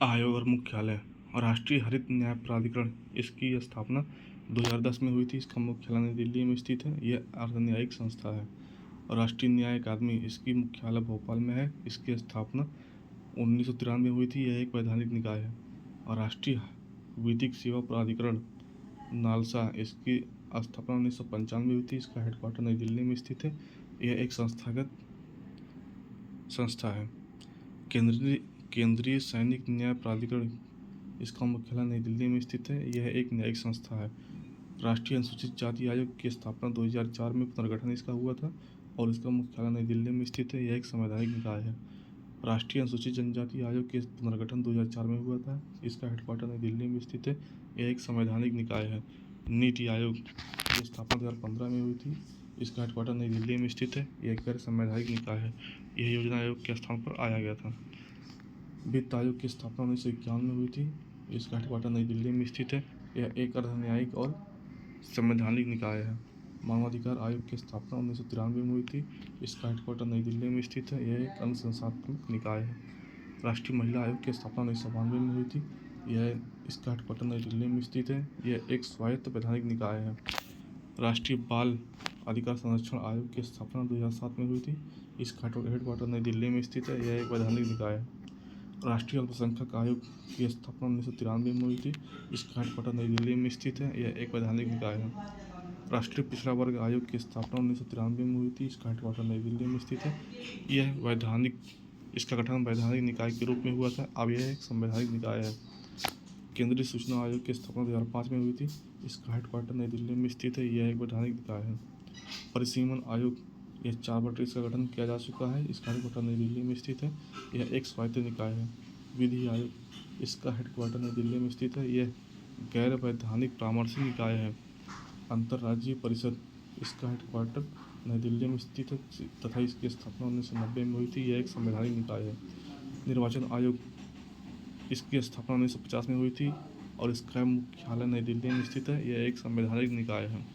आयोग और मुख्यालय। राष्ट्रीय हरित न्याय प्राधिकरण, इसकी स्थापना 2010 में हुई थी। इसका मुख्यालय नई दिल्ली में स्थित है। यह अर्धन्यायिक संस्था है। राष्ट्रीय न्याय अकादमी, इसकी मुख्यालय भोपाल में है। इसकी स्थापना 1993 में हुई थी। यह एक वैधानिक निकाय है। और राष्ट्रीय विधिक सेवा प्राधिकरण नालसा, इसकी स्थापना 1995 में हुई थी। इसका हेडक्वार्टर नई दिल्ली में स्थित है। यह एक संस्थागत संस्था है। केंद्रीय सैनिक न्याय प्राधिकरण, इसका मुख्यालय नई दिल्ली में स्थित है। यह एक न्यायिक संस्था है। राष्ट्रीय अनुसूचित जाति आयोग की स्थापना 2004 में पुनर्गठन इसका हुआ था और इसका मुख्यालय नई दिल्ली में स्थित है। यह एक संवैधानिक निकाय है। राष्ट्रीय अनुसूचित जनजाति आयोग के पुनर्गठन 2004 में हुआ था। इसका हेडक्वार्टर नई दिल्ली में स्थित है। यह एक संवैधानिक निकाय है। नीति आयोग की स्थापना 2015 में हुई थी। इसका हेडक्वार्टर नई दिल्ली में स्थित है। यह एक गैर संवैधानिक निकाय है। यह योजना आयोग के स्थान पर आया गया था। वित्त आयोग की स्थापना 1951 में हुई थी। इसका हेडक्वार्टर नई दिल्ली में स्थित है। यह एक अर्धन्यायिक और संवैधानिक निकाय है। मानवाधिकार आयोग की स्थापना 1993 में हुई थी। इसका हेडक्वार्टर नई दिल्ली में स्थित है। यह एक अनुशंसात्मक निकाय है। राष्ट्रीय महिला आयोग की स्थापना 1992 में हुई थी। इसका हेडक्वार्टर नई दिल्ली में स्थित है। यह एक स्वायत्त वैधानिक निकाय है। राष्ट्रीय बाल अधिकार संरक्षण आयोग की स्थापना 2007 में हुई थी। इसका हेडक्वार्टर नई दिल्ली में स्थित है। यह एक वैधानिक निकाय है। राष्ट्रीय अल्पसंख्यक आयोग की स्थापना 1993 में हुई थी। इसका हेडक्वार्टर नई दिल्ली में स्थित है। यह एक वैधानिक निकाय है। राष्ट्रीय पिछड़ा वर्ग आयोग की स्थापना 1993 में हुई थी। इसका हेडक्वार्टर नई दिल्ली में स्थित है। इसका गठन वैधानिक निकाय के रूप में हुआ था। अब यह एक संवैधानिक निकाय है। केंद्रीय सूचना आयोग की स्थापना 2005 में हुई थी। इसका हेडक्वार्टर नई दिल्ली में स्थित है। यह एक वैधानिक निकाय है। परिसीमन आयोग, यह 4 बार इसका गठन किया जा चुका है। इसका हेडक्वार्टर नई दिल्ली में स्थित है। यह एक स्वायत्त निकाय है। विधि आयोग, इसका हेडक्वार्टर नई दिल्ली में स्थित है। यह गैर वैधानिक परामर्शी निकाय है। अंतर्राज्यीय परिषद, इसका हेडक्वार्टर नई दिल्ली में स्थित है तथा इसकी स्थापना 1990 में हुई थी। यह एक संवैधानिक निकाय है। निर्वाचन आयोग, इसकी स्थापना 1950 में हुई थी और इसका मुख्यालय नई दिल्ली में स्थित है। यह एक संवैधानिक निकाय है।